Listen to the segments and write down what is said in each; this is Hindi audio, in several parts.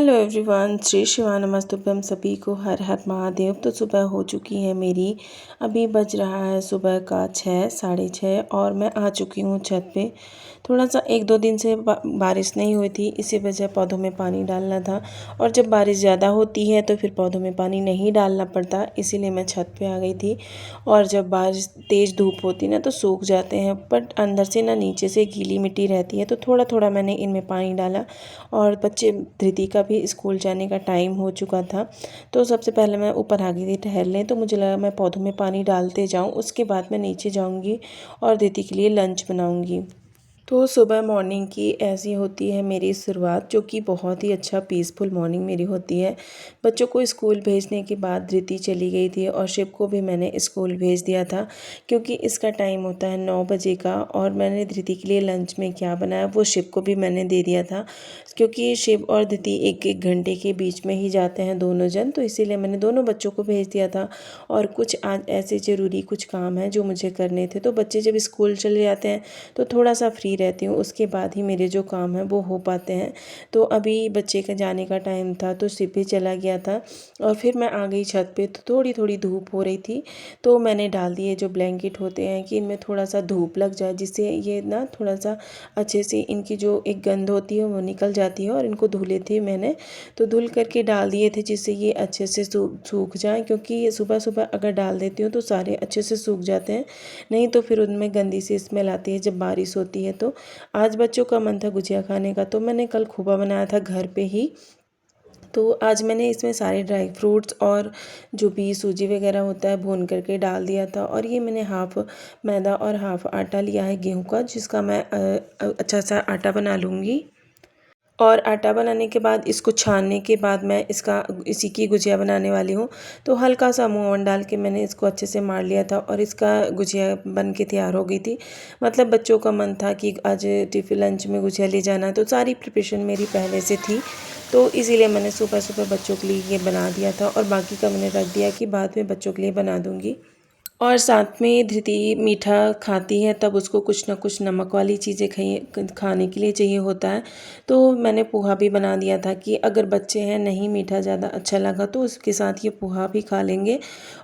हेलो एवरीवन, श्री शिवा नमस्तुभ्यम। सभी को हर हर महादेव। तो सुबह हो चुकी है मेरी, अभी बज रहा है सुबह का 6 साढ़े 6 और मैं आ चुकी हूँ छत पे। थोड़ा सा 1-2 दिन से बारिश नहीं हुई थी, इसी वजह पौधों में पानी डालना था। और जब बारिश ज़्यादा होती है तो फिर पौधों में पानी नहीं डालना पड़ता, इसीलिए मैं छत पे आ गई थी। और जब बारिश तेज़ धूप होती ना तो सूख जाते हैं, बट अंदर से ना नीचे से गीली मिट्टी रहती है, तो थोड़ा थोड़ा मैंने इनमें पानी डाला। और बच्चे धृति का भी स्कूल जाने का टाइम हो चुका था, तो सबसे पहले मैं ऊपर आ गई थी टहलने। तो मुझे लगा मैं पौधों में पानी डालते जाऊं, उसके बाद मैं नीचे जाऊंगी और धृति के लिए लंच बनाऊंगी। तो सुबह मॉर्निंग की ऐसी होती है मेरी शुरुआत, जो कि बहुत ही अच्छा पीसफुल मॉर्निंग मेरी होती है। बच्चों को स्कूल भेजने के बाद धृति चली गई थी और शिव को भी मैंने स्कूल भेज दिया था, क्योंकि इसका टाइम होता है 9 बजे का। और मैंने धृति के लिए लंच में क्या बनाया वो शिव को भी मैंने दे दिया था, क्योंकि शिव और धृति 1-1 घंटे के बीच में ही जाते हैं दोनों जन, तो इसीलिए मैंने दोनों बच्चों को भेज दिया था। और कुछ आज ऐसे ज़रूरी कुछ काम हैं जो मुझे करने थे, तो बच्चे जब स्कूल चले जाते हैं तो थोड़ा सा फ्री रहती हूँ, उसके बाद ही मेरे जो काम हैं वो हो पाते हैं। तो अभी बच्चे का जाने का टाइम था तो शिव भी चला गया था और फिर मैं आ गई छत पे। तो थोड़ी थोड़ी धूप हो रही थी, तो मैंने डाल दिए जो ब्लैंकेट होते हैं कि इनमें थोड़ा सा धूप लग जाए, जिससे ये ना थोड़ा सा अच्छे से इनकी जो एक गंध होती है वो निकल जाती है। और इनको धुले थे मैंने, तो धुल करके डाल दिए थे, जिससे ये अच्छे से सूख जाएँ, क्योंकि ये सुबह सुबह अगर डाल देती हूँ तो सारे अच्छे से सूख जाते हैं, नहीं तो फिर उनमें गंदी सी स्मेल आती है जब बारिश होती है। तो आज बच्चों का मन था गुजिया खाने का, तो मैंने कल खोवा बनाया था घर पे ही। तो आज मैंने इसमें सारे ड्राई फ्रूट्स और जो भी सूजी वगैरह होता है भून करके डाल दिया था। और ये मैंने हाफ़ मैदा और हाफ़ आटा लिया है गेहूं का, जिसका मैं अच्छा सा आटा बना लूँगी। और आटा बनाने के बाद इसको छानने के बाद मैं इसी की गुजिया बनाने वाली हूँ। तो हल्का सा अमूमन डाल के मैंने इसको अच्छे से मार लिया था और इसका गुजिया बन के तैयार हो गई थी। मतलब बच्चों का मन था कि आज टिफ़िन लंच में गुजिया ले जाना है, तो सारी प्रिपरेशन मेरी पहले से थी। तो इसीलिए मैंने सुबह सुबह बच्चों के लिए ये बना दिया था और बाकी का मैंने रख दिया कि बाद में बच्चों के लिए बना दूँगी। और साथ में धृति मीठा खाती है तब उसको कुछ ना कुछ नमक वाली चीज़ें खाने के लिए चाहिए होता है। तो मैंने पोहा भी बना दिया था कि अगर बच्चे हैं नहीं मीठा ज़्यादा अच्छा लगा तो उसके साथ ये पोहा भी खा लेंगे।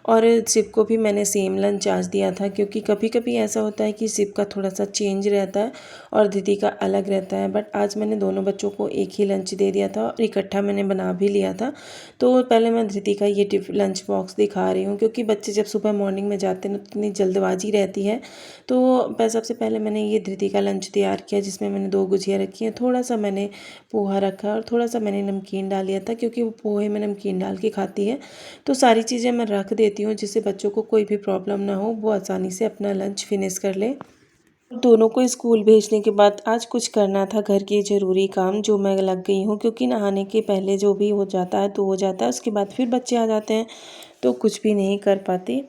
और शिव को भी मैंने सेम लंच आज दिया था, क्योंकि कभी कभी ऐसा होता है कि शिव का थोड़ा सा चेंज रहता है और धृति का अलग रहता है। बट आज मैंने दोनों बच्चों को एक ही लंच दे दिया था और इकट्ठा मैंने बना भी लिया था। तो पहले मैं धृति का ये लंच बॉक्स दिखा रही हूँ, क्योंकि बच्चे जब सुबह मॉर्निंग में जाते हैं तो इतनी जल्दबाजी रहती है। तो सबसे पहले मैंने ये धृति का लंच तैयार किया, जिसमें मैंने 2 गुजिया रखी हैं, थोड़ा सा मैंने पोहा रखा और थोड़ा सा मैंने नमकीन डाल लिया था, क्योंकि वो पोहे में नमकीन डाल के खाती है। तो सारी चीज़ें मैं रख देती हूँ जिससे बच्चों को कोई भी प्रॉब्लम ना हो, वो आसानी से अपना लंच फिनिश कर ले। दोनों को स्कूल भेजने के बाद आज कुछ करना था घर के ज़रूरी काम, जो मैं लग गई हूँ, क्योंकि नहाने के पहले जो भी हो जाता है तो हो जाता है, उसके बाद फिर बच्चे आ जाते हैं तो कुछ भी नहीं कर पाती।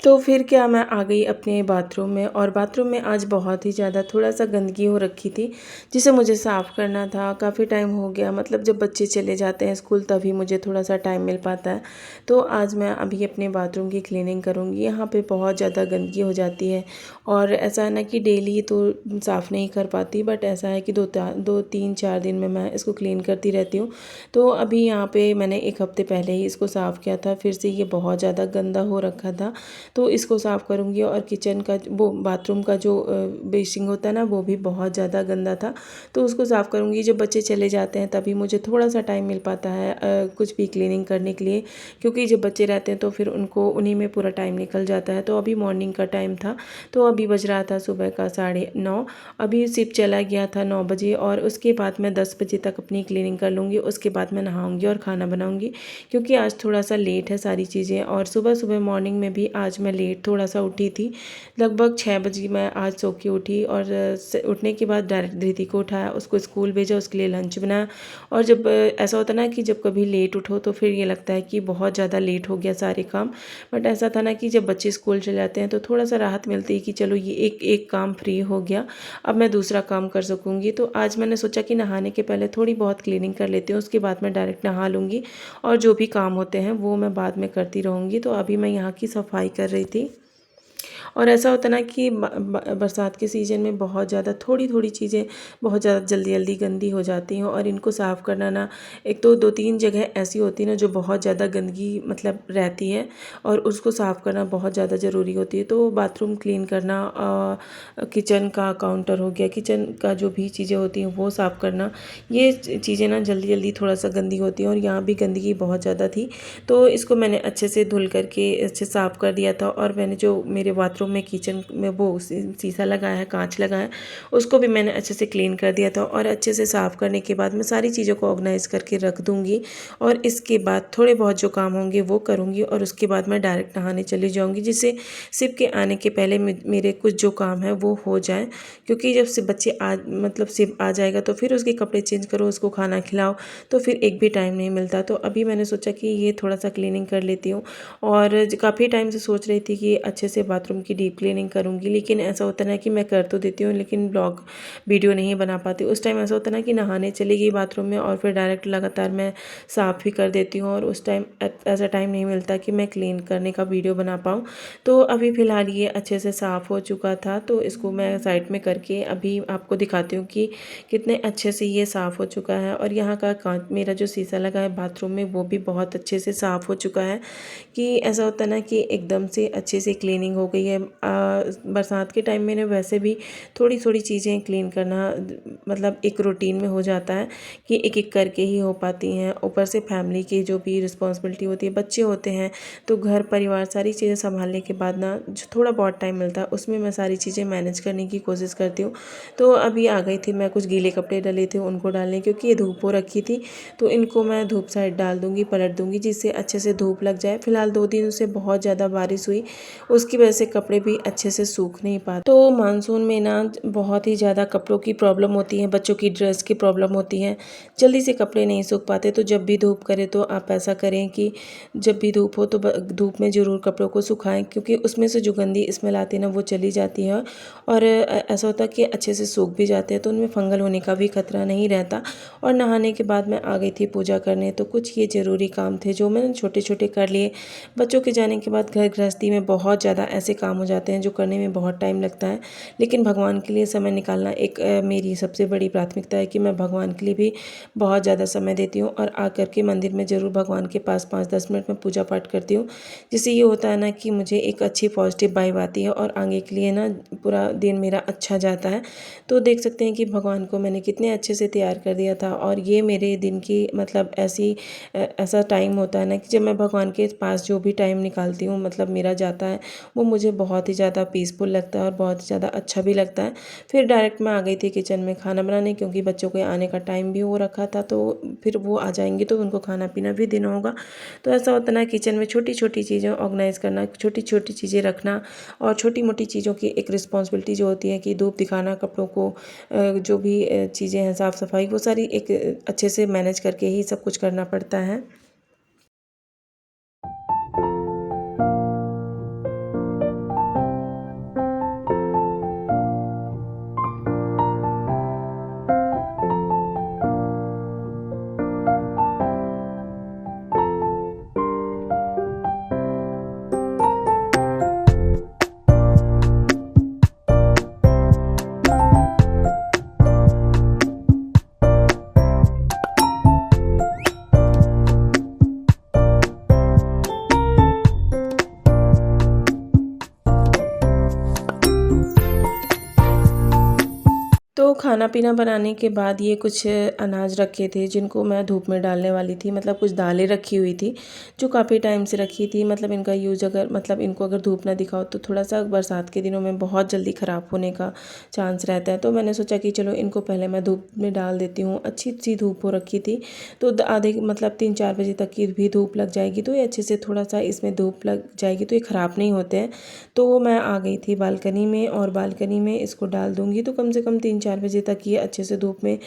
तो फिर क्या, मैं आ गई अपने बाथरूम में और बाथरूम में आज बहुत ही ज़्यादा थोड़ा सा गंदगी हो रखी थी, जिसे मुझे साफ़ करना था। काफ़ी टाइम हो गया, मतलब जब बच्चे चले जाते हैं स्कूल तभी मुझे थोड़ा सा टाइम मिल पाता है। तो आज मैं अभी अपने बाथरूम की क्लीनिंग करूँगी। यहाँ पे बहुत ज़्यादा गंदगी हो जाती है और ऐसा है ना कि डेली तो साफ़ नहीं कर पाती, बट ऐसा है कि 2-3-4 दिन में मैं इसको क्लीन करती रहती हूँ। तो अभी यहाँ पे मैंने 1 हफ़्ते पहले ही इसको साफ़ किया था, फिर से ये बहुत ज़्यादा गंदा हो रखा था। तो इसको साफ़ करूँगी। और किचन का वो बाथरूम का जो बेसिंग होता है ना, वो भी बहुत ज़्यादा गंदा था, तो उसको साफ़ करूँगी। जब बच्चे चले जाते हैं तभी मुझे थोड़ा सा टाइम मिल पाता है कुछ भी क्लीनिंग करने के लिए, क्योंकि जब बच्चे रहते हैं तो फिर उन्हीं में पूरा टाइम निकल जाता है। तो अभी मॉर्निंग का टाइम था, तो अभी बज रहा था सुबह का 9:30। अभी शिव चला गया था 9 बजे और उसके बाद मैं 10 बजे तक अपनी क्लीनिंग कर लूँगी। उसके बाद मैं नहाऊँगी और खाना बनाऊँगी, क्योंकि आज थोड़ा सा लेट है सारी चीज़ें। और सुबह सुबह मॉर्निंग में भी आज मैं लेट थोड़ा सा उठी थी, लगभग 6 बजे मैं आज सो के उठी। और उठने के बाद डायरेक्ट धृति को उठाया, उसको स्कूल भेजा, उसके लिए लंच बनाया। और जब ऐसा होता ना कि जब कभी लेट उठो तो फिर ये लगता है कि बहुत ज़्यादा लेट हो गया सारे काम, बट ऐसा था ना कि जब बच्चे स्कूल चले जाते हैं तो थोड़ा सा राहत मिलती है कि चलो ये एक एक काम फ्री हो गया, अब मैं दूसरा काम कर सकूँगी। तो आज मैंने सोचा कि नहाने के पहले थोड़ी बहुत क्लीनिंग कर लेती हूँ, उसके बाद मैं डायरेक्ट नहा लूँगी और जो भी काम होते हैं वो मैं बाद में करती रहूँगी। तो अभी मैं यहाँ की सफाई कर रही थी। और ऐसा होता है ना कि बरसात के सीज़न में बहुत ज़्यादा थोड़ी-थोड़ी चीज़ें बहुत ज़्यादा जल्दी-जल्दी गंदी हो जाती हैं और इनको साफ़ करना ना, एक तो 2-3 जगह ऐसी होती है ना जो बहुत ज़्यादा गंदगी मतलब रहती है और उसको साफ़ करना बहुत ज़्यादा ज़रूरी होती है। तो बाथरूम क्लीन करना, किचन का काउंटर हो गया, किचन का जो भी चीज़ें होती हैं वो साफ़ करना, ये चीज़ें ना जल्दी-जल्दी थोड़ा-सा गंदी होती हैं और यहाँ भी गंदगी बहुत ज़्यादा थी। तो इसको मैंने अच्छे से धुल करके अच्छे साफ़ कर दिया था और मैंने जो मेरे बाथरूम में किचन में वो शीशा लगा है, कांच लगा है, उसको भी मैंने अच्छे से क्लीन कर दिया था और अच्छे से साफ़ करने के बाद मैं सारी चीज़ों को ऑर्गेनाइज़ करके रख दूँगी और इसके बाद थोड़े बहुत जो काम होंगे वो करूँगी और उसके बाद मैं डायरेक्ट नहाने चली जाऊँगी, जिससे शिव के आने के पहले मेरे कुछ जो काम है वो हो जाए। क्योंकि जब से बच्चे आ मतलब शिव आ जाएगा तो फिर उसके कपड़े चेंज करो, उसको खाना खिलाओ, तो फिर एक भी टाइम नहीं मिलता। तो अभी मैंने सोचा कि ये थोड़ा-सा क्लीनिंग कर लेती हूँ और काफ़ी टाइम से सोच रही थी कि अच्छे से बाथरूम की डीप क्लीनिंग करूँगी, लेकिन ऐसा होता है ना कि मैं कर तो देती हूँ लेकिन ब्लॉग वीडियो नहीं बना पाती। उस टाइम ऐसा होता है ना कि नहाने चली गई बाथरूम में और फिर डायरेक्ट लगातार मैं साफ़ भी कर देती हूँ और उस टाइम ऐसा टाइम नहीं मिलता कि मैं क्लीन करने का वीडियो बना पाऊँ। तो अभी फ़िलहाल ये अच्छे से साफ़ हो चुका था, तो इसको मैं साइड में करके अभी आपको दिखाती हूँ कि कितने अच्छे से ये साफ़ हो चुका है। और यहाँ का कांच, मेरा जो शीशा लगा है बाथरूम में, वो भी बहुत अच्छे से साफ़ हो चुका है कि ऐसा होता है ना कि एकदम से अच्छे से क्लीनिंग हो गई है। बरसात के टाइम में ना वैसे भी थोड़ी थोड़ी चीज़ें क्लीन करना मतलब एक रूटीन में हो जाता है कि एक एक करके ही हो पाती हैं। ऊपर से फैमिली की जो भी रिस्पॉन्सिबिलिटी होती है, बच्चे होते हैं, तो घर परिवार सारी चीज़ें संभालने के बाद ना जो थोड़ा बहुत टाइम मिलता है उसमें मैं सारी चीज़ें मैनेज करने की कोशिश करती हूँ। तो अभी आ गई थी मैं, कुछ गीले कपड़े डले थे उनको डालने, क्योंकि ये धूप हो रखी थी, तो इनको मैं धूप साइड डाल दूँगी, पलट दूँगी, जिससे अच्छे से धूप लग जाए। फिलहाल 2 दिन से बहुत ज़्यादा बारिश हुई, उसकी वजह से कपड़े भी अच्छे से सूख नहीं पाते। तो मानसून में ना बहुत ही ज़्यादा कपड़ों की प्रॉब्लम होती है, बच्चों की ड्रेस की प्रॉब्लम होती है, जल्दी से कपड़े नहीं सूख पाते। तो जब भी धूप करे तो आप ऐसा करें कि जब भी धूप हो तो धूप में ज़रूर कपड़ों को सुखाएं, क्योंकि उसमें से जो गंदी स्मेल आती है ना वो चली जाती है और ऐसा होता है कि अच्छे से सूख भी जाते हैं, तो उनमें फंगल होने का भी खतरा नहीं रहता। और नहाने के बाद मैं आ गई थी पूजा करने, तो कुछ ये ज़रूरी काम थे जो मैंने छोटे छोटे कर लिए। बच्चों के जाने के बाद घर गृहस्थी में बहुत ज़्यादा ऐसे काम हो जाते हैं जो करने में बहुत टाइम लगता है, लेकिन भगवान के लिए समय निकालना एक मेरी सबसे बड़ी प्राथमिकता है कि मैं भगवान के लिए भी बहुत ज़्यादा समय देती हूँ और आकर के मंदिर में ज़रूर भगवान के पास 5-10 मिनट में पूजा पाठ करती हूँ। जिससे ये होता है ना कि मुझे एक अच्छी पॉजिटिव वाइब आती है और आगे के लिए ना पूरा दिन मेरा अच्छा जाता है। तो देख सकते हैं कि भगवान को मैंने कितने अच्छे से तैयार कर दिया था और ये मेरे दिन की मतलब ऐसा टाइम होता है ना कि जब मैं भगवान के पास जो भी टाइम निकालती हूँ मतलब मेरा जाता है, वो मुझे बहुत ही ज़्यादा पीसफुल लगता है और बहुत ही ज़्यादा अच्छा भी लगता है। फिर डायरेक्ट मैं आ गई थी किचन में खाना बनाने, क्योंकि बच्चों के आने का टाइम भी हो रखा था, तो फिर वो आ जाएंगे तो उनको खाना पीना भी देना होगा। तो ऐसा होता है ना किचन में छोटी छोटी चीज़ें ऑर्गेनाइज़ करना, छोटी छोटी चीज़ें रखना और छोटी मोटी चीज़ों की एक रिस्पॉन्सिबिलिटी जो होती है कि धूप दिखाना, कपड़ों को जो भी चीज़ें हैं साफ़ सफाई, वो सारी एक अच्छे से मैनेज करके ही सब कुछ करना पड़ता है। तो खाना पीना बनाने के बाद ये कुछ अनाज रखे थे जिनको मैं धूप में डालने वाली थी, मतलब कुछ दालें रखी हुई थी जो काफ़ी टाइम से रखी थी। मतलब इनका यूज़ अगर मतलब इनको अगर धूप ना दिखाओ तो थोड़ा सा बरसात के दिनों में बहुत जल्दी ख़राब होने का चांस रहता है। तो मैंने सोचा कि चलो इनको पहले मैं धूप में डाल देती हूँ। अच्छी सी धूप हो रखी थी, तो आधे मतलब 3-4 बजे तक की भी धूप लग जाएगी तो ये अच्छे से थोड़ा सा इसमें धूप लग जाएगी तो ये ख़राब नहीं होते हैं। तो मैं आ गई थी बालकनी में और बालकनी में इसको डाल दूँगी तो कम से कम 3-4 बजे तक ये अच्छे से धूप में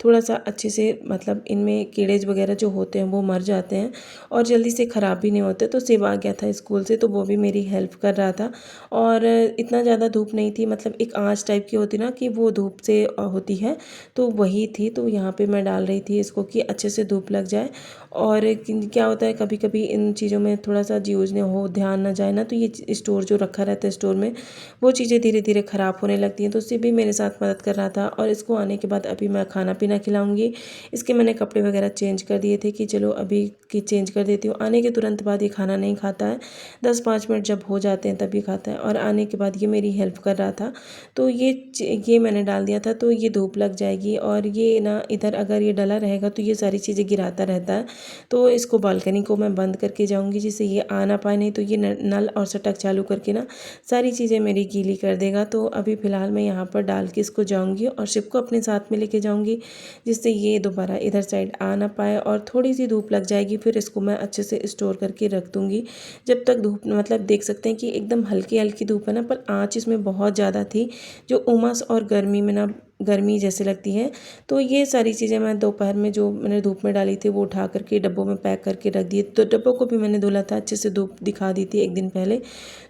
थोड़ा सा अच्छे से मतलब इनमें कीड़े वगैरह जो होते हैं वो मर जाते हैं और जल्दी से ख़राब भी नहीं होते। तो शिव आ गया था स्कूल से, तो वो भी मेरी हेल्प कर रहा था। और इतना ज़्यादा धूप नहीं थी, मतलब एक आँच टाइप की होती ना कि वो धूप से होती है, तो वही थी। तो यहाँ पे मैं डाल रही थी इसको कि अच्छे से धूप लग जाए। और क्या होता है कभी कभी इन चीज़ों में थोड़ा सा यूज नहीं हो, ध्यान ना जाए ना, तो ये स्टोर जो रखा रहता है स्टोर में, वो चीज़ें धीरे धीरे ख़राब होने लगती हैं। तो उससे भी मेरे साथ मदद कर रहा था। और इसको आने के बाद अभी मैं खाना पीना खिलाऊंगी। इसके मैंने कपड़े वगैरह चेंज कर दिए थे कि चलो अभी की चेंज कर देती हूँ। आने के तुरंत बाद ये खाना नहीं खाता है, 10-5 मिनट जब हो जाते हैं तभी खाता है। और आने के बाद ये मेरी हेल्प कर रहा था, तो ये मैंने डाल दिया था। तो ये धूप लग जाएगी और ये ना इधर अगर ये डला रहेगा तो ये सारी चीज़ें गिराता रहता है। तो इसको बालकनी को मैं बंद करके जाऊंगी जिससे ये आ ना पाए, नहीं तो ये नल और सटक चालू करके ना सारी चीज़ें मेरी गीली कर देगा। तो अभी फ़िलहाल मैं यहाँ पर डाल के इसको जाऊंगी और शिव को अपने साथ में लेके जाऊंगी जिससे ये दोबारा इधर साइड आ ना पाए। और थोड़ी सी धूप लग जाएगी फिर इसको मैं अच्छे से स्टोर करके रख दूंगी। जब तक धूप मतलब देख सकते हैं कि एकदम हल्की हल्की धूप है ना, पर आँच इसमें बहुत ज़्यादा थी, जो उमस और गर्मी में ना गर्मी जैसे लगती है। तो ये सारी चीज़ें मैं दोपहर में जो मैंने धूप में डाली थी वो उठा करके डब्बों में पैक करके रख दिए। तो डब्बों को भी मैंने धुला था, अच्छे से धूप दिखा दी थी एक दिन पहले।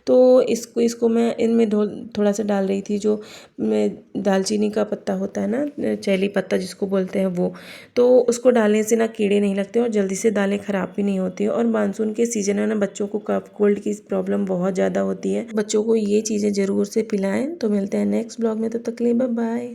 तो इसको मैं इनमें थोड़ा सा डाल रही थी, जो दालचीनी का पत्ता होता है ना, चैली पत्ता जिसको बोलते हैं वो। तो उसको डालने से ना कीड़े नहीं लगते और जल्दी से दालें ख़राब भी नहीं होती। और मानसून के सीज़न में ना बच्चों को कफ कोल्ड की प्रॉब्लम बहुत ज़्यादा होती है। बच्चों को ये चीज़ें ज़रूर से पिलाएं। तो मिलते हैं नेक्स्ट ब्लॉग में, तब तक के लिए बाय बाय।